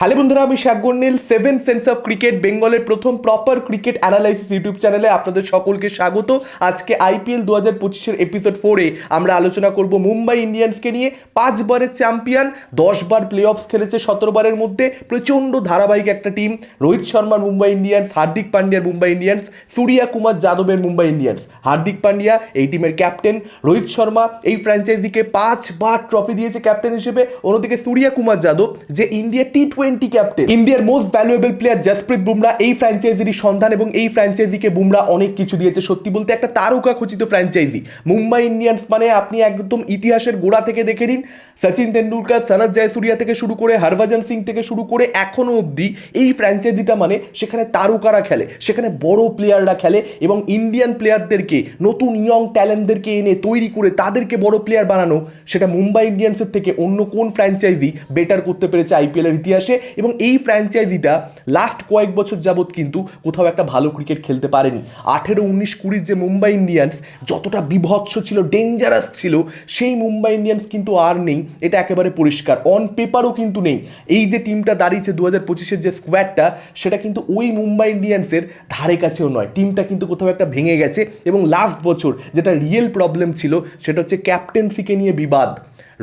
Hello বন্ধুরা, আমি শাকগুন্নিল seven sense of cricket বেঙ্গলের প্রথম প্রপার ক্রিকেট অ্যানালাইসিস ইউটিউব চ্যানেলে আপনাদের সকলকে স্বাগত। আজকে আইপিএল 2025-এর এপিসোড 4-এ আমরা আলোচনা করব মুম্বাই ইন্ডিয়ান্সকে নিয়ে। 5 বারের চ্যাম্পিয়ন, 10 বার প্লে অফস খেলেছে 17 বারের মধ্যে, প্রচণ্ড ধারাবাহিক একটা টিম। রোহিত শর্মার মুম্বাই ইন্ডিয়ান্স, হার্দিক পান্ডিয়ার মুম্বাই ইন্ডিয়ান্স, সূর্যা কুমার যাদবের মুম্বাই ইন্ডিয়ান্স। হার্দিক পান্ডিয়া এই টিমের ক্যাপ্টেন, রোহিত শর্মা এই ফ্র্যাঞ্চাইজিকে 5 বার ট্রফি দিয়েছে ক্যাপ্টেন হিসেবে। অন্যদিকে সূর্যা কুমার যাদব যে ইন্ডিয়া টি-20 ক্যাপ্টেন, ইন্ডিয়ার most valuable player Jasprit Bumrah এই ফ্র্যাঞ্চাইজির সন্ধান, এবং এই ফ্র্যাঞ্চাইজিকে বুমরা অনেক কিছু দিয়েছে। সত্যি বলতে একটা তারকা খচিত ফ্র্যাঞ্চাইজি মুম্বাই ইন্ডিয়ান্স। মানে আপনি একদম ইতিহাসের গোড়া থেকে দেখে নিন, সচিন তেন্ডুলকার, সনৎ জয়সূর্যা থেকে শুরু করে হরভজন সিং থেকে শুরু করে এখনো অবধি এই ফ্র্যাঞ্চাইজিটা মানে সেখানে তারকারা খেলে, সেখানে বড় প্লেয়াররা খেলে, এবং ইন্ডিয়ান প্লেয়ারদেরকে, নতুন ইয়ং ট্যালেন্টদেরকে এনে তৈরি করে তাদেরকে বড় প্লেয়ার বানানো, সেটা মুম্বাই ইন্ডিয়ান্সের থেকে অন্য কোন ফ্র্যাঞ্চাইজি বেটার করতে পেরেছে আইপিএলের ইতিহাসে। এবং এই ফ্র্যাঞ্চাইজিটা লাস্ট কয়েক বছর যাবৎ কিন্তু কোথাও একটা ভালো ক্রিকেট খেলতে পারেনি। 18, 19, 20 যে মুম্বাই ইন্ডিয়ান্স যতটা বিভৎস ছিল, ডেঞ্জারাস ছিল, সেই মুম্বাই ইন্ডিয়ান্স কিন্তু আর নেই, এটা একেবারে পরিষ্কার। অন পেপারও কিন্তু নেই। এই যে টিমটা দাঁড়িয়েছে 2025-এর যে স্কোয়াডটা, সেটা কিন্তু ওই মুম্বাই ইন্ডিয়ান্সের ধারে কাছেও নয়। টিমটা কিন্তু কোথাও একটা ভেঙে গেছে। এবং লাস্ট বছর যেটা রিয়েল প্রবলেম ছিল সেটা হচ্ছে ক্যাপ্টেন্সিকে নিয়ে বিবাদ।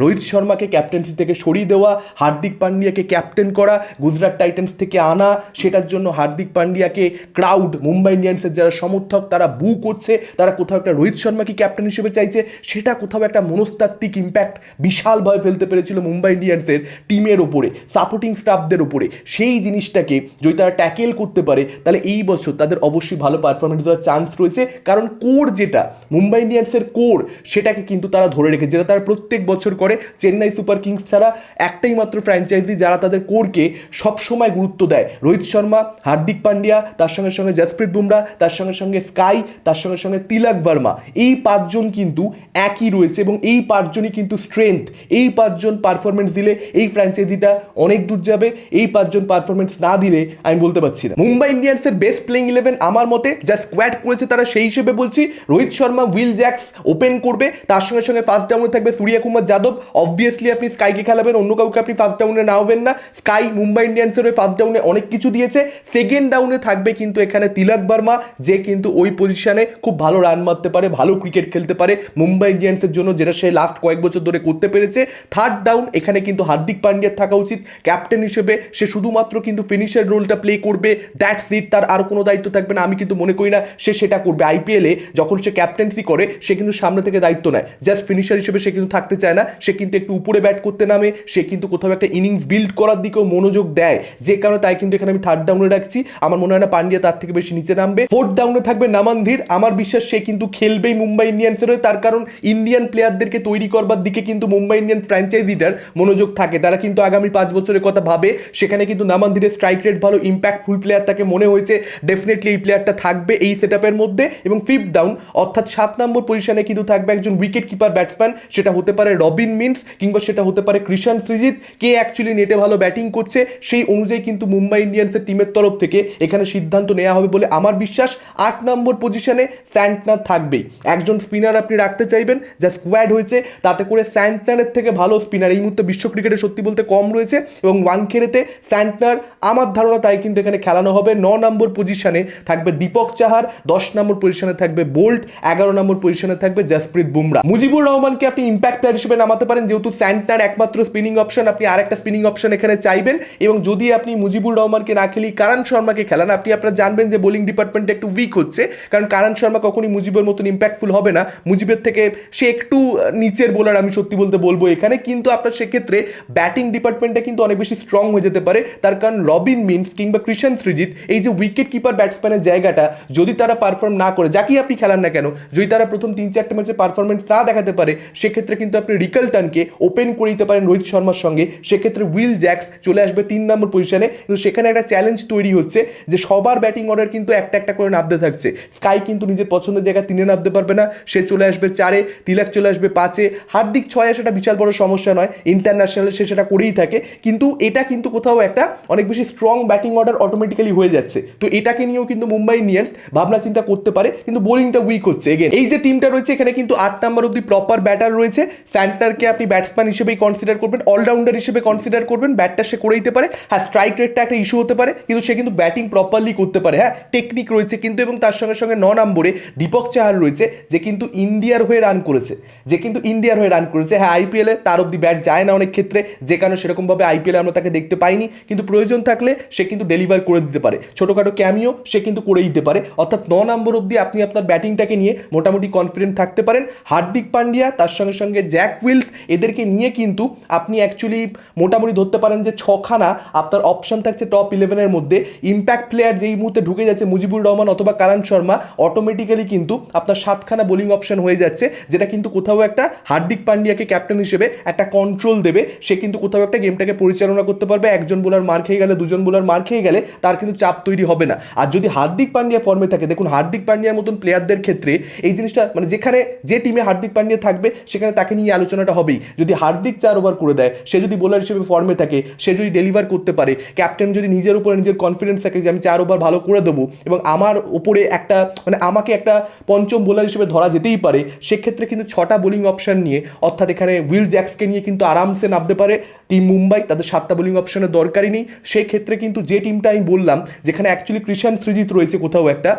রোহিত শর্মাকে ক্যাপ্টেন্সি থেকে সরিয়ে দেওয়া, হার্দিক পান্ডিয়াকে ক্যাপ্টেন করা, গুজরাট টাইটান্স থেকে আনা, সেটার জন্য হার্দিক পান্ডিয়াকে ক্রাউড, মুম্বাই ইন্ডিয়ান্সের যারা সমর্থক তারা বু করছে, তারা কোথাও একটা রোহিত শর্মাকে ক্যাপ্টেন হিসেবে চাইছে। সেটা কোথাও একটা মনস্তাত্ত্বিক ইম্প্যাক্ট বিশালভাবে ফেলতে পেরেছিল মুম্বাই ইন্ডিয়ান্সের টিমের ওপরে, সাপোর্টিং স্টাফদের ওপরে। সেই জিনিসটাকে যদি তারা ট্যাকেল করতে পারে, তাহলে এই বছর তাদের অবশ্যই ভালো পারফরমেন্স দেওয়ার চান্স রয়েছে। কারণ কোর যেটা মুম্বাই ইন্ডিয়ান্সের কোর, সেটাকে কিন্তু তারা ধরে রেখেছে, যেটা তারা প্রত্যেক বছর করে। চেন্নাই সুপার কিংস ছাড়া একটাই মাত্র ফ্র্যাঞ্চাইজি যারা তাদের কোরকে সবসময় গুরুত্ব দেয়। রোহিত শর্মা, হার্দিক পান্ডিয়া, তার সঙ্গে সঙ্গে জসপ্রীত বুমরা, তার সঙ্গে সঙ্গে স্কাই, তার সঙ্গে সঙ্গে তিলক ভার্মা, এই 5 জন কিন্তু একই রয়েছে, এবং এই 5 জনই কিন্তু স্ট্রেংথ। এই 5 জন পারফরমেন্স দিলে এই ফ্র্যাঞ্চাইজিটা অনেক দূর যাবে। এই 5 জন পারফরমেন্স না দিলে আমি বলতে পারছি না। মুম্বাই ইন্ডিয়ান্সের বেস্ট প্লেইং 11 আমার মতে যা স্কোয়াড করেছে তারা, সেই হিসেবে বলছি Rohit Sharma, Will Jacks open করবে, তার সঙ্গে সঙ্গে ফার্স্ট ডাউনে থাকবে সূর্যা কুমার যাদব। অবভিয়াসলি আপনি স্কাইকে খেলাবেন, অন্য কাউকে আপনি ফার্স্ট ডাউনে নাওবেন না। স্কাই মুম্বাই ইন্ডিয়ান্সের ওই ফার্স্ট ডাউনে অনেক কিছু দিয়েছে। সেকেন্ড ডাউনে থাকবে কিন্তু এখানে তিলক ভার্মা, যে কিন্তু ওই পজিশনে খুব ভালো রান মারতে পারে, ভালো ক্রিকেট খেলতে পারে মুম্বাই ইন্ডিয়ান্সের জন্য, যেটা সে লাস্ট কয়েক বছর ধরে করতে পেরেছে। থার্ড ডাউন এখানে কিন্তু হার্দিক পান্ডিয়ার থাকা উচিত ক্যাপ্টেন হিসেবে। সে শুধুমাত্র কিন্তু ফিনিশার রোলটা প্লে করবে, দ্যাটস ইট। তার আর কোনো দায়িত্ব থাকবে না। আমি কিন্তু মনে করি না সে সেটা করবে। আইপিএলে যখন সে ক্যাপ্টেন্সি করে, সে কিন্তু সামনে থেকে দায়িত্ব নেয়, জাস্ট ফিনিশার হিসেবে সে কিন্তু থাকতে চায় না। সে কিন্তু একটু উপরে ব্যাট করতে নামে, সে কিন্তু কোথাও একটা ইনিংস বিল্ড করার দিকেও মনোযোগ দেয়, যে কারণে তাই কিন্তু এখানে আমি থার্ড ডাউনে রাখছি। আমার মনে হয় না পান্ডিয়া তার থেকে বেশি নিচে নামবে। ফোর্থ ডাউনে থাকবে নামানধীর। আমার বিশ্বাস সে কিন্তু খেলবেই মুম্বাই ইন্ডিয়ান্সের হয়ে, তার কারণ ইন্ডিয়ান প্লেয়ারদেরকে তৈরি করবার দিকে কিন্তু মুম্বাই ইন্ডিয়ান্স ফ্র্যাঞ্চাইজিটার মনোযোগ থাকে। তারা কিন্তু আগামী 5 বছরের কথা ভাবে। সেখানে কিন্তু নামানধীরের স্ট্রাইক রেট ভালো, ইম্প্যাক্টফুল প্লেয়ার, তাকে মনে হয়েছে ডেফিনেটলি এই প্লেয়ারটা থাকবে এই সেটআপের মধ্যে। এবং ফিফথ ডাউন অর্থাৎ 7 নম্বর পজিশনে কিন্তু থাকবে একজন উইকেট কিপার ব্যাটসম্যান। সেটা হতে পারে রবিন মিন্স, কিংবা সেটা হতে পারে কৃষাণ সৃজিত। কে অ্যাকচুয়ালি নেটে ভালো ব্যাটিং করছে সেই অনুযায়ী কিন্তু মুম্বাই ইন্ডিয়ান্সের টিমের তরফ থেকে এখানে সিদ্ধান্ত নেওয়া হবে বলে আমার বিশ্বাস। 8 নম্বর পজিশনে স্যান্টনার থাকবেই। একজন স্পিনার আপনি রাখতে চাইবেন, যা স্কোয়াড হয়েছে তাতে করে স্যান্টনারের থেকে ভালো স্পিনার এই মুহূর্তে বিশ্ব ক্রিকেটে সত্যি বলতে কম রয়েছে, এবং ওয়াংখেড়েতে স্যান্টনার আমার ধারণা তাই কিন্তু এখানে খেলানো হবে। 9 নম্বর পজিশনে থাকবে দীপক চাহার, 10 নম্বর পজিশনে থাকবে বোল্ট, 11 নম্বর পজিশনে থাকবে জসপ্রীত বুমরা। মুজিবুর রহমানকে আপনি ইম্প্যাক্ট প্লেয়ার হিসেবে নামাতে পারেন, যেহেতু স্যান্টনার একমাত্র স্পিনিং অপশন, আপনি আরেকটা স্পিনিং অপশন এখানে চাইবেন। এবং যদি আপনি মুজিবুর রহমানকে না খেলি কারণ শর্মাকে খেলান, আপনি আপনারা জানবেন যে বোলিং ডিপার্টমেন্টটা একটু উইক হচ্ছে, কারণ কারণ শর্মা কখনই মুজিবের মতন ইম্প্যাক্টফুল হবে না। মুজিবের থেকে সে একটু নিচের বোলার, আমি সত্যি বলতে বলবো এখানে। কিন্তু আপনার সেক্ষেত্রে ব্যাটিং ডিপার্টমেন্টটা কিন্তু অনেক বেশি স্ট্রং হয়ে যেতে পারে, তার কারণ রবিন মিন্স কিংবা কৃষাণ সৃজিত, এই যে উইকেট কিপার ব্যাটসম্যানের জায়গাটা যদি তারা পারফর্ম না করে, যাকেই আপনি খেলান না কেন, যদি তারা প্রথম 3-4টে ম্যাচে পারফরমেন্স না দেখাতে পারে, সেক্ষেত্রে কিন্তু আপনি রিকলটনকে ওপেন করে দিতে পারেন রোহিত শর্মার সঙ্গে। সেক্ষেত্রে উইল জ্যাক্স চলে আসবে 3 নম্বর পজিশনে। কিন্তু সেখানে একটা চ্যালেঞ্জ তৈরি হচ্ছে যে সবার ব্যাটিং অর্ডার কিন্তু একটা একটা করে নামতে থাকছে। স্কাই কিন্তু নিজের পছন্দের জায়গায় 3-এ নামতে পারবে না, সে চলে আসবে 4-এ, তিলক চলে আসবে 5-এ, হার্দিক 6-এ। সেটা বিশাল বড় সমস্যা নয়, ইন্টারন্যাশনালে সে সেটা করেই থাকে। কিন্তু এটা কিন্তু কোথাও একটা অনেক বেশি স্ট্রং ব্যাটিং অর্ডার অটোমেটিক্যালি হয়ে যাচ্ছে। তো এটাকে নিয়েও কিন্তু মুম্বাই ইন্ডিয়ান্স ভাবনা চিন্তা করতে পারে, কিন্তু বোলিংটা উইক হচ্ছে। এগেন এই যে টিমটা রয়েছে এখানে কিন্তু 8 নম্বর অব্দি প্রপার ব্যাটার রয়েছে। স্যান্টনার বুমরাকে আপনি ব্যাটসম্যান হিসেবেই কনসিডার করবেন, অলরাউন্ডার হিসেবে কনসিডার করবেন, ব্যাটটা সে করে দিতে পারে। হ্যাঁ, স্ট্রাইক রেটটা একটা ইস্যু হতে পারে, কিন্তু সে কিন্তু ব্যাটিং প্রপারলি করতে পারে। হ্যাঁ, টেকনিক রয়েছে কিন্তু, এবং তার সঙ্গে সঙ্গে 9 নম্বরে দীপক চাহার রয়েছে, যে কিন্তু ইন্ডিয়ার হয়ে রান করেছে, হ্যাঁ আইপিএলে তার অব্দি ব্যাট যায় না অনেক ক্ষেত্রে, যে কারণে সেরকমভাবে আইপিএলে আমরা তাকে দেখতে পাইনি, কিন্তু প্রয়োজন থাকলে সে কিন্তু ডেলিভার করে দিতে পারে, ছোটোখাটো ক্যামিও সে কিন্তু করে দিতে পারে। অর্থাৎ 9 নম্বর অব্দি আপনি আপনার ব্যাটিংটাকে নিয়ে মোটামুটি কনফিডেন্ট থাকতে পারেন। হার্দিক পান্ডিয়া তার সঙ্গে সঙ্গে জ্যাক উইলস, এদেরকে নিয়ে কিন্তু আপনি অ্যাকচুয়ালি মোটামুটি ধরতে পারেন যে 6খানা আপনার অপশন থাকছে টপ 11-এর মধ্যে। ইম্প্যাক্ট প্লেয়ার যেই মুহূর্তে ঢুকে যাচ্ছে মুজিবুর রহমান অথবা কারণ শর্মা, অটোমেটিক্যালি কিন্তু আপনার 7খানা বোলিং অপশন হয়ে যাচ্ছে, যেটা কিন্তু কোথাও একটা হার্দিক পান্ডিয়াকে ক্যাপ্টেন হিসেবে একটা কন্ট্রোল দেবে। সে কিন্তু কোথাও একটা গেমটাকে পরিচালনা করতে পারবে। একজন বোলার মার খেয়ে গেলে, দুজন বোলার মার খেয়ে গেলে তার কিন্তু চাপ তৈরি হবে না। আর যদি হার্দিক পান্ডিয়া ফর্মে থাকে, দেখুন হার্দিক পান্ডিয়ার মতন প্লেয়ারদের ক্ষেত্রে এই জিনিসটা মানে যেখানে যে টিমে হার্দিক পান্ডিয়া থাকবে সেখানে তাকে নিয়ে আলোচনাটা হবেই। যদি হার্দিক 4 ওভার করে দেয়, সে যদি বোলার হিসেবে ফর্মে থাকে, সে যদি ডেলিভার করতে পারে, ক্যাপ্টেন যদি নিজের উপরে নিজের কনফিডেন্স থাকে যে আমি 4 ওভার ভালো করে দেবো এবং আমার উপরে একটা মানে আমাকে একটা পঞ্চম বোলার হিসেবে ধরা যেতেই পারে, সেক্ষেত্রে কিন্তু 6টা বোলিং অপশন নিয়ে, অর্থাৎ এখানে উইল জ্যাক্সকে নিয়ে কিন্তু আরামসে নামতে পারে টিম মুম্বাই। তাদের 7টা বোলিং অপশনের দরকারই নেই। সেই ক্ষেত্রে কিন্তু যে টিমটা আমি বললাম, যেখানে অ্যাকচুয়ালি কৃষাণ সৃজিত রয়েছে কোথাও একটা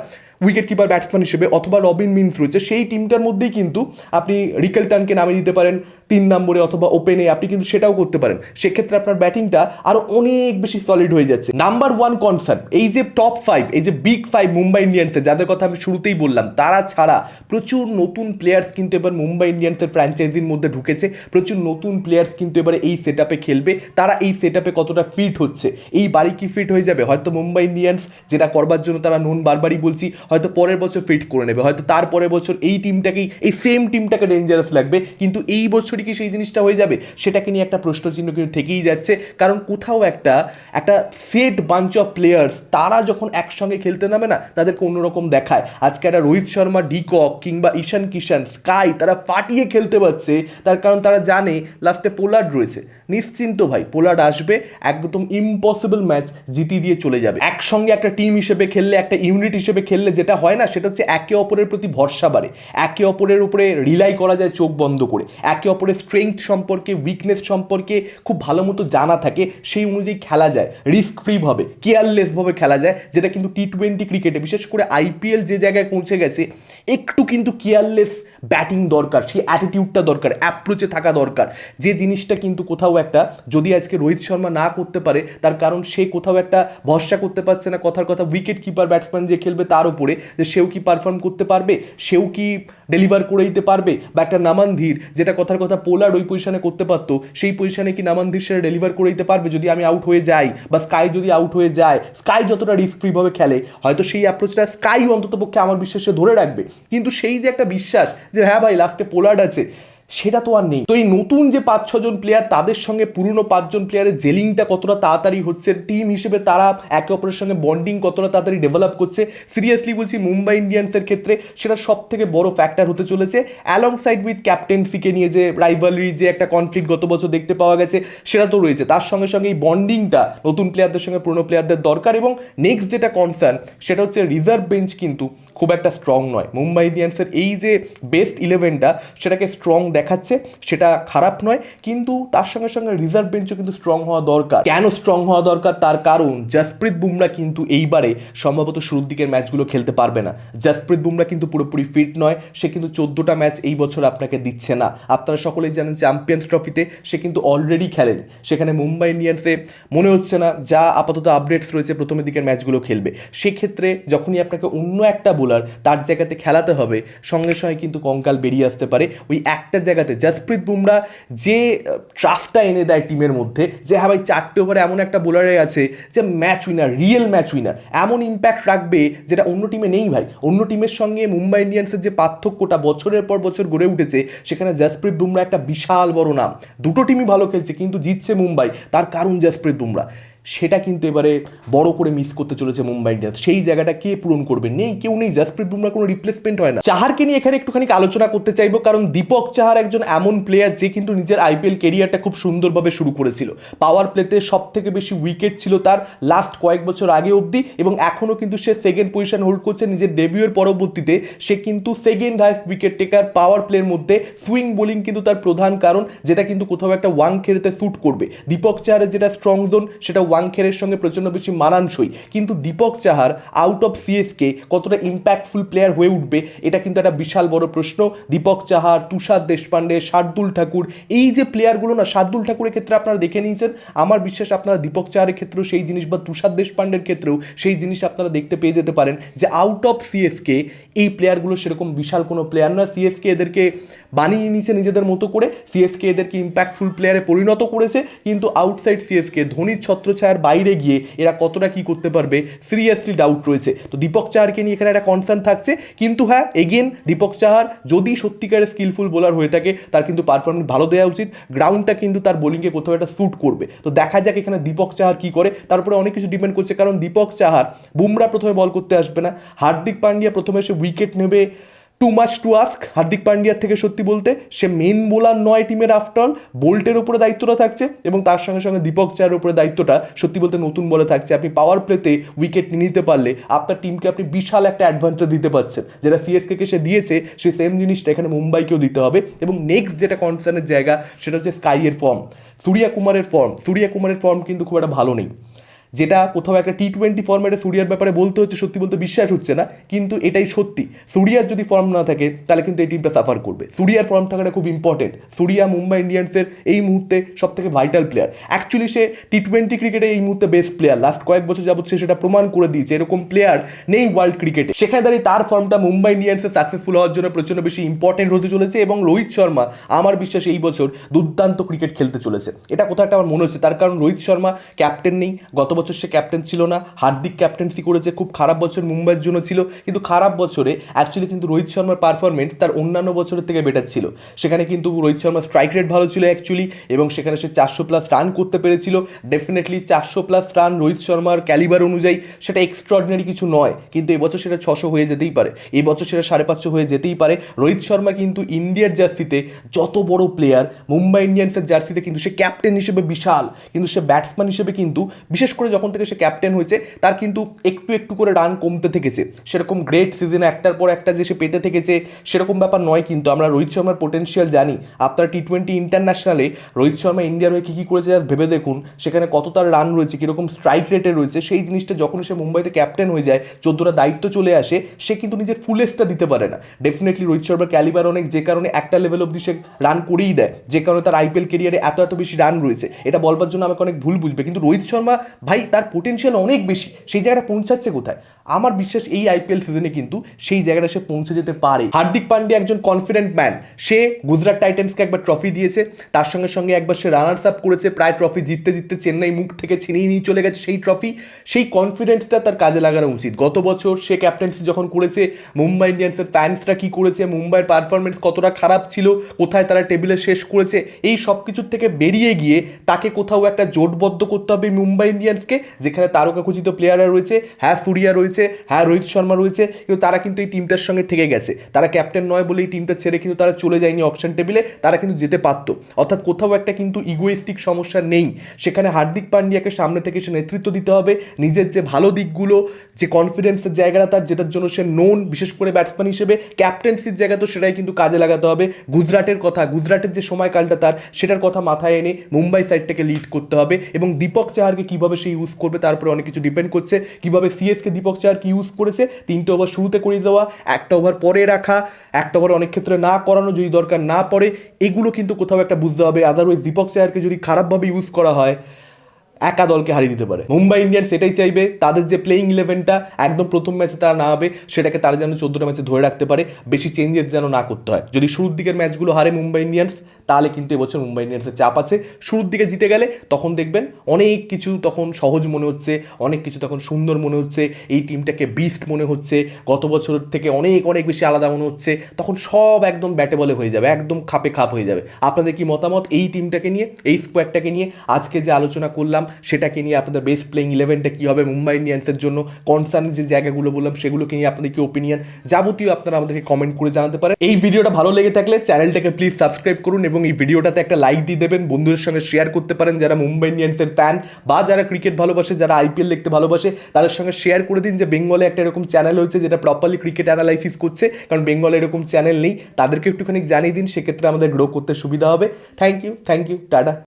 উইকেট কিপার ব্যাটসম্যান হিসেবে, অথবা রবিন মিন্স রয়েছে, সেই টিমটার মধ্যেই কিন্তু আপনি রিকেলটনকে নামিয়ে দিতে পারেন 3 নম্বরে অথবা ওপেনে, আপনি কিন্তু সেটাও করতে পারেন। সেক্ষেত্রে আপনার ব্যাটিংটা আরও অনেক বেশি সলিড হয়ে যাচ্ছে। নাম্বার 1 কনসার্ন, এই যে টপ 5, এই যে বিগ 5 মুম্বাই ইন্ডিয়ান্সের, যাদের কথা আমি শুরুতেই বললাম, তারা ছাড়া প্রচুর নতুন প্লেয়ার্স কিন্তু এবার মুম্বাই ইন্ডিয়ান্সের ফ্র্যাঞ্চাইজির মধ্যে ঢুকেছে। প্রচুর নতুন প্লেয়ার্স কিন্তু এবারে এই সেট আপে খেলবে। তারা এই সেট আপে কতটা ফিট হচ্ছে, এই বাড়ি কি ফিট হয়ে যাবে? হয়তো মুম্বাই ইন্ডিয়ান্স যেটা করবার জন্য তারা নুন বারবারই বলছি, হয়তো পরের বছর ফিট করে নেবে, হয়তো তার পরের বছর এই টিমটাকেই, এই সেম টিমটাকে ডেঞ্জারাস লাগবে, কিন্তু এই বছরই কি সেই জিনিসটা হয়ে যাবে? সেটাকে নিয়ে একটা প্রশ্নচিহ্ন কিন্তু থেকেই যাচ্ছে। কারণ কোথাও একটা সেট বাঞ্চ অফ প্লেয়ার্স, তারা যখন একসঙ্গে খেলতে নামে না, তাদেরকে অন্যরকম দেখায়। আজকে একটা রোহিত শর্মা, ডিকক কিংবা ঈশান কিষান, স্কাই, তারা ফাটিয়ে খেলতে পারছে, তার কারণ তারা জানে লাস্টে পোলার্ড রয়েছে। নিশ্চিন্ত ভাই, পোলার্ড আসবে, একদম ইম্পসিবল ম্যাচ জিতিয়ে দিয়ে চলে যাবে। একসঙ্গে একটা টিম হিসেবে খেললে, একটা ইউনিট হিসেবে খেললে যেটা হয় না, সেটা হচ্ছে একে অপরের প্রতি ভরসা বাড়ে, একে অপরের উপরে রিলাই করা যায় চোখ বন্ধ করে, একে অপরের স্ট্রেংথ সম্পর্কে, উইকনেস সম্পর্কে খুব ভালো মতো জানা থাকে, সেই অনুযায়ী খেলা যায়, রিস্ক ফ্রিভাবে, কেয়ারলেসভাবে খেলা যায়, যেটা কিন্তু টি20 ক্রিকেটে, বিশেষ করে আইপিএল যে জায়গায় পৌঁছে গেছে, একটু কিন্তু কেয়ারলেস ব্যাটিং দরকার, সেই অ্যাটিটিউডটা দরকার, অ্যাপ্রোচে থাকা দরকার, যে জিনিসটা কিন্তু কোথাও একটা যদি আজকে রোহিত শর্মা না করতে পারে, তার কারণ সে কোথাও একটা ভরসা করতে পারছে না, কথার কথা উইকেট কিপার ব্যাটসম্যান যে খেলবে তার উপরে, যে সেও কি পারফর্ম করতে পারবে, সেও কি ডেলিভার করে দিতে পারবে, বা একটা নামানধীর যেটা কথার কথা পোলার্ড ওই পজিশনে করতে পারতো, সেই পজিশনে কি নামানধীর সেটা ডেলিভার করে দিতে পারবে যদি আমি আউট হয়ে যাই, বা স্কাই যদি আউট হয়ে যায়? স্কাই যতটা রিস্ক ফ্রিভাবে খেলে, হয়তো সেই অ্যাপ্রোচটা স্কাই অন্তত পক্ষে আমার বিশ্বাসে ধরে রাখবে, কিন্তু সেই যে একটা বিশ্বাস যে হ্যাঁ ভাই লাস্টে পোলার্ড আছে, সেটা তো আর নেই। তো এই নতুন যে 5-6 জন প্লেয়ার, তাদের সঙ্গে পুরনো 5 জন প্লেয়ারের জেলিংটা কতটা তাড়াতাড়ি হচ্ছে, টিম হিসেবে তারা একে অপরের সঙ্গে বন্ডিং কতটা তাড়াতাড়ি ডেভেলপ করছে, সিরিয়াসলি বলছি মুম্বাই ইন্ডিয়ান্সের ক্ষেত্রে সেটা সব থেকে বড় ফ্যাক্টর হতে চলেছে। অ্যালং সাইড উইথ ক্যাপ্টেন্সিকে নিয়ে যে রাইভালরি, যে একটা কনফ্লিক্ট গত বছর দেখতে পাওয়া গেছে, সেটা তো রয়েছে। তার সঙ্গে সঙ্গে এই বন্ডিংটা নতুন প্লেয়ারদের সঙ্গে পুরনো প্লেয়ারদের দরকার। এবং নেক্সট যেটা কনসার্ন, সেটা হচ্ছে রিজার্ভ বেঞ্চ কিন্তু খুব একটা স্ট্রং নয়। মুম্বাই ইন্ডিয়ান্সের এই যে বেস্ট 11টা, সেটাকে স্ট্রং দেখাচ্ছে, সেটা খারাপ নয়, কিন্তু তার সঙ্গে সঙ্গে রিজার্ভ বেঞ্চও কিন্তু স্ট্রং হওয়া দরকার। কেন স্ট্রং হওয়া দরকার? তার কারণ জসপ্রীত বুমরা কিন্তু এইবারে সম্ভবত শুরুর দিকের ম্যাচগুলো খেলতে পারবে না। জসপ্রীত বুমরা কিন্তু পুরোপুরি ফিট নয়, সে কিন্তু 14টা ম্যাচ এই বছর আপনাকে দিচ্ছে না। আপনারা সকলেই জানেন চ্যাম্পিয়ন্স ট্রফিতে সে কিন্তু অলরেডি খেলেনি, সেখানে মুম্বাই ইন্ডিয়ান্সে মনে হচ্ছে না যা আপাতত আপডেটস রয়েছে প্রথমের দিকের ম্যাচগুলো খেলবে। সেক্ষেত্রে যখনই আপনাকে অন্য একটা বোলার তার জায়গাতে খেলাতে হবে, সঙ্গে সঙ্গে কিন্তু কঙ্কাল বেরিয়ে আসতে পারে। ওই একটা জায়গাতে জসপ্রীত বুমরা যে ট্রাস্টটা এনে দেয় টিমের মধ্যে, যে হ্যাঁ ভাই 4টে ওভারে এমন একটা বোলারে আছে যে match winner, real match winner, এমন ইম্প্যাক্ট রাখবে যেটা অন্য টিমে নেই ভাই। অন্য টিমের সঙ্গে মুম্বাই ইন্ডিয়ান্সের যে পার্থক্যটা বছরের পর বছর গড়ে উঠেছে, সেখানে জসপ্রীত বুমরা একটা বিশাল বড় নাম। দুটো টিমই ভালো খেলছে কিন্তু জিতছে মুম্বাই, তার কারণ জসপ্রীত বুমরা। সেটা কিন্তু এবারে বড় করে মিস করতে চলেছে মুম্বাই ইন্ডিয়ান্স। সেই জায়গাটা কে পূরণ করবে? নেই, কেউ নেই। জাসপ্রীত বুমরার কোনো রিপ্লেসমেন্ট হয় না। চাহারকে নিয়ে এখানে একটুখানি আলোচনা করতে চাইবো, কারণ দীপক চাহার একজন এমন প্লেয়ার যে কিন্তু নিজের আইপিএল কেরিয়ারটা খুব সুন্দরভাবে শুরু করেছিল। পাওয়ার প্লেতে সব থেকে বেশি উইকেট ছিল তার লাস্ট কয়েক বছর আগে অবধি, এবং এখনও কিন্তু সে সেকেন্ড পজিশন হোল্ড করছে। নিজের ডেবিউয়ের পরবর্তীতে সে কিন্তু সেকেন্ড হাইস্ট উইকেট টেকার। পাওয়ার প্লের মধ্যে সুইং বোলিং কিন্তু তার প্রধান কারণ, যেটা কিন্তু কোথাও একটা ওয়াংখেড়েতে স্যুট করবে। দীপক চাহারের যেটা স্ট্রং জোন সেটা ওয়াংখেড়ের সঙ্গে প্রচণ্ড বেশি মানানসই। কিন্তু Deepak Chahar out of CSK কতটা ইম্প্যাক্টফুল প্লেয়ার হয়ে উঠবে, এটা কিন্তু একটা বিশাল বড় প্রশ্ন। দীপক চাহার, তুষার দেশপান্ডে, শার্দুল ঠাকুর, এই যে প্লেয়ারগুলো না, শার্দুল ঠাকুরের ক্ষেত্রে আপনারা দেখে নিয়েছেন। আমার বিশ্বাস আপনারা দীপক চাহারের ক্ষেত্রেও সেই জিনিস, বা তুষার দেশপান্ডের ক্ষেত্রেও সেই জিনিস আপনারা দেখতে পেয়ে যেতে পারেন, যে আউট অফ সিএসকে এই প্লেয়ারগুলো সেরকম বিশাল কোনো প্লেয়ার নয়। সিএসকে এদেরকে বানিয়ে নিয়েছে নিজেদের মতো করে, সিএসকে এদেরকে ইম্প্যাক্টফুল প্লেয়ারে পরিণত করেছে। কিন্তু আউটসাইড সিএসকে ধোনির ছত্রছায়ার বাইরে গিয়ে এরা কতটা কি করতে পারবে, সিরিয়াসলি ডাউট রয়েছে। তো দীপক চাহারকে নিয়ে এখানে একটা কনসার্ন থাকছে। কিন্তু হ্যাঁ, এগেন দীপক চাহার যদি সত্যিকারের স্কিলফুল বোলার হয়ে থাকে, তার কিন্তু পারফরমেন্স ভালো দেওয়া উচিত। গ্রাউন্ডটা কিন্তু তার বোলিংকে কোথাও একটা স্যুট করবে। তো দেখা যাক এখানে দীপক চাহার কি করে। তারপরে অনেক কিছু ডিপেন্ড করছে, কারণ দীপক চাহার, বুমরা প্রথমে বল করতে আসবে না, হার্দিক পান্ডিয়া প্রথমে এসে উইকেট নেবে। Too much to ask Hardik পান্ডিয়ার থেকে, সত্যি বলতে। সে মেন বোলার নয় টিমের, আফটার বোল্টের উপরে দায়িত্বটা থাকছে, এবং তার সঙ্গে সঙ্গে দীপক চাহারের উপরে দায়িত্বটা সত্যি বলতে নতুন বলে থাকছে। আপনি পাওয়ার প্লেতে উইকেট নিতে পারলে আপনার টিমকে আপনি বিশাল একটা অ্যাডভান্টেজ দিতে পারছেন, যেটা সিএসকে সে দিয়েছে, সেই সেম জিনিসটা এখানে মুম্বাইকেও দিতে হবে। এবং নেক্সট যেটা কনসার্নের জায়গা, সেটা হচ্ছে স্কাইয়ের ফর্ম, সূর্যা কুমারের ফর্ম কিন্তু খুব একটা ভালো নেই। যেটা কোথাও একটা টি-20 ফর্ম্যাটে সূর্যার ব্যাপারে বলতে হচ্ছে, সত্যি বলতে বিশ্বাস হচ্ছে না, কিন্তু এটাই সত্যি। সূর্যার যদি ফর্ম না থাকে তাহলে কিন্তু এই টিমটা সাফার করবে। সূর্যার ফর্ম থাকাটা খুব ইম্পর্টেন্ট। সূর্যা মুম্বাই ইন্ডিয়ান্সের এই মুহূর্তে সব থেকে ভাইটাল প্লেয়ার। অ্যাকচুয়ালি সে টি-20 ক্রিকেটে এই মুহূর্তে বেস্ট প্লেয়ার। লাস্ট কয়েক বছর যাবত সে সেটা প্রমাণ করে দিয়েছে। এরকম প্লেয়ার নেই ওয়ার্ল্ড ক্রিকেটে। সেখানে দাঁড়িয়ে তার ফর্মটা মুম্বাই ইন্ডিয়ান্সের সাকসেসফুল হওয়ার জন্য প্রচণ্ড বেশি ইম্পর্টেন্ট হতে চলেছে। এবং রোহিত শর্মা, আমার বিশ্বাস এই বছর দুর্দান্ত ক্রিকেট খেলতে চলেছে। এটা কোথাও একটা আমার মনে হচ্ছে, তার কারণ রোহিত শর্মা ক্যাপ্টেন নেই। গত বছর সে ক্যাপ্টেন ছিল না, হার্দিক ক্যাপ্টেন্সি করেছে। খুব খারাপ বছর মুম্বাইয়ের জন্য ছিল, কিন্তু খারাপ বছরে অ্যাকচুয়ালি কিন্তু রোহিত শর্মার পারফরমেন্স তার অন্যান্য বছরের থেকে বেটার ছিল। সেখানে কিন্তু রোহিত শর্মার স্ট্রাইক রেট ভালো ছিল অ্যাকচুয়ালি, এবং সেখানে সে 400+ রান করতে পেরেছিল। ডেফিনেটলি 400+ রান রোহিত শর্মার ক্যালিবার অনুযায়ী সেটা এক্সট্রাঅর্ডিনারি কিছু নয়, কিন্তু এবছর সেটা 600 হয়ে যেতেই পারে, এই বছর সেটা 550 হয়ে যেতেই পারে। রোহিত শর্মা কিন্তু ইন্ডিয়ার জার্সিতে যত বড় প্লেয়ার, মুম্বাই ইন্ডিয়ান্সের জার্সিতে কিন্তু সে ক্যাপ্টেন হিসেবে বিশাল, কিন্তু সে ব্যাটসম্যান হিসেবে কিন্তু, বিশেষ করে যখন থেকে সে ক্যাপ্টেন হয়েছে, তার কিন্তু একটু একটু করে রান কমতে থেকেছে। সেরকম গ্রেট সিজনে একটার পর একটা যে সে পেতে থেকেছে সেরকম ব্যাপার নয়। কিন্তু আমরা রোহিত শর্মার পোটেনশিয়াল জানি। আপনার টি-20 ইন্টারন্যাশনালে রোহিত শর্মা ইন্ডিয়ার হয়ে কী কী করেছে ভেবে দেখুন। সেখানে কত তার রান রয়েছে, কীরকম স্ট্রাইক রেটে রয়েছে। সেই জিনিসটা যখন সে মুম্বাইতে ক্যাপ্টেন হয়ে যায়, 14টা দায়িত্ব চলে আসে, সে কিন্তু নিজের ফুলেস্টটা দিতে পারে না। ডেফিনেটলি রোহিত শর্মার ক্যালিবার অনেক, যে কারণে একটা লেভেল অবধি সে রান করেই দেয়, যে কারণে তার আইপিএল কেরিয়ারে এত এত বেশি রান রয়েছে। এটা বলবার জন্য আমাকে অনেক ভুল বুঝবে, কিন্তু রোহিত শর্মা ভাই, তার পোটেনশিয়াল অনেক বেশি। সেই জায়গাটা পৌঁছাচ্ছে কোথায়? আমার বিশ্বাস এই আইপিএল সিজনে কিন্তু সেই জায়গাটা সে পৌঁছে যেতে পারে। হার্দিক পান্ডিয়া একজন কনফিডেন্ট ম্যান। সে গুজরাট টাইটান্সকে একবার ট্রফি দিয়েছে, তার সঙ্গে সঙ্গে একবার সে রানার্স আপ করেছে, প্রায় ট্রফি জিততে জিততে চেন্নাই মুখ থেকে ছিনিয়ে নিয়ে চলে গেছে সেই ট্রফি। সেই কনফিডেন্সটা তার কাজে লাগানো উচিত। গত বছর সে ক্যাপ্টেন্সি যখন করেছে, মুম্বাই ইন্ডিয়ান্সের ফ্যান্সরা কী করেছে, মুম্বাইয়ের পারফরমেন্স কতটা খারাপ ছিল, কোথায় তারা টেবিলে শেষ করেছে, এই সব কিছুর থেকে বেরিয়ে গিয়ে তাকে কোথাও একটা জোটবদ্ধ করতে হবে মুম্বাই ইন্ডিয়ান্সকে, যেখানে তারকাখচিত প্লেয়াররা রয়েছে। হ্যাঁ, সূর্যা রয়েছে, হ্যাঁ রোহিত শর্মা রয়েছে, কিন্তু তারা কিন্তু এই টিমটার সঙ্গে থেকে গেছে। তারা ক্যাপ্টেন নয় বলে এই টিমটা ছেড়ে কিন্তু তারা চলে যায়নি অকশন টেবিলে, তারা কিন্তু যেতে পারতো। অর্থাৎ কোথাও একটা কিন্তু ইগোইস্টিক সমস্যা নেই সেখানে। হার্দিক পান্ডিয়াকে সামনে থেকে সে নেতৃত্ব দিতে হবে, নিজের যে ভালো দিকগুলো, যে কনফিডেন্সের জায়গাটা তার, যেটার জন্য সে নোন, বিশেষ করে ব্যাটসম্যান হিসেবে। ক্যাপ্টেন্সির জায়গা তো সেটাই কিন্তু কাজে লাগাতে হবে। গুজরাটের যে সময়কালটা তার, সেটার কথা মাথায় এনে মুম্বাই সাইডটাকে লিড করতে হবে। এবং দীপক চাহারকে কীভাবে সে ইউজ করবে তার উপরে অনেক কিছু ডিপেন্ড করছে। কীভাবে সিএসকে দীপক চাহার কি ইউজ করেছে, 3টে ওভার শুরুতে করিয়ে দেওয়া, 1টা ওভার পরে রাখা, 1টা ওভার অনেক ক্ষেত্রে না করানো যদি দরকার না পড়ে, এগুলো কিন্তু কোথাও একটা বুঝতে হবে। আদারওয়াইজ দীপক চাহারকে যদি খারাপভাবে ইউজ করা হয়, একা দলকে হারিয়ে দিতে পারে। মুম্বাই ইন্ডিয়ান্স সেটাই চাইবে, তাদের যে প্লেইং 11টা একদম প্রথম ম্যাচে তারা না হবে, সেটাকে তারা যেন 14টা ম্যাচে ধরে রাখতে পারে, বেশি চেঞ্জেস যেন না করতে হয়। যদি শুরুর দিকের ম্যাচগুলো হারে মুম্বাই ইন্ডিয়ান্স, তাহলে কিন্তু এবছর মুম্বাই ইন্ডিয়ান্সের চাপ আছে। শুরুর দিকে জিতে গেলে তখন দেখবেন অনেক কিছু তখন সহজ মনে হচ্ছে, অনেক কিছু তখন সুন্দর মনে হচ্ছে, এই টিমটাকে বিস্ট মনে হচ্ছে, গত বছর থেকে অনেক অনেক বেশি আলাদা মনে হচ্ছে, তখন সব একদম ব্যাটে বলে হয়ে যাবে, একদম খাপে খাপ হয়ে যাবে। আপনাদের কি মতামত এই টিমটাকে নিয়ে, এই স্কোয়াডটাকে নিয়ে, আজকে যে আলোচনা করলাম সেটাকে নিয়ে? আপনাদের বেস্ট প্লেইং ইলেভেনটা কী হবে মুম্বাই ইন্ডিয়ান্সের জন্য? কনসার্ন যে জায়গাগুলো বললাম সেগুলোকে নিয়ে আপনাদের কি ওপিনিয়ন, যাবতীয় আপনারা আমাদেরকে কমেন্ট করে জানাতে পারেন। এই ভিডিওটা ভালো লেগে থাকলে চ্যানেলটাকে প্লিজ সাবস্ক্রাইব করুন এবং এই ভিডিওটাতে একটা লাইক দিয়ে দেবেন, বন্ধুদের সঙ্গে শেয়ার করতে পারেন যারা মুম্বাই ইন্ডিয়ান্সের ফ্যান বা যারা ক্রিকেট ভালোবাসে, যারা আইপিএল দেখতে ভালোবাসে, তাদের সঙ্গে শেয়ার করে দিন যে বেঙ্গলে একটা এরকম চ্যানেল হয়েছে যেটা প্রপারলি ক্রিকেট অ্যানালাইসিস করছে, কারণ বেঙ্গলে এরকম চ্যানেল নেই। তাদেরকে একটুখানি জানিয়ে দিন, সেক্ষেত্রে আমাদের গ্রো করতে সুবিধা হবে। Thank you, tata.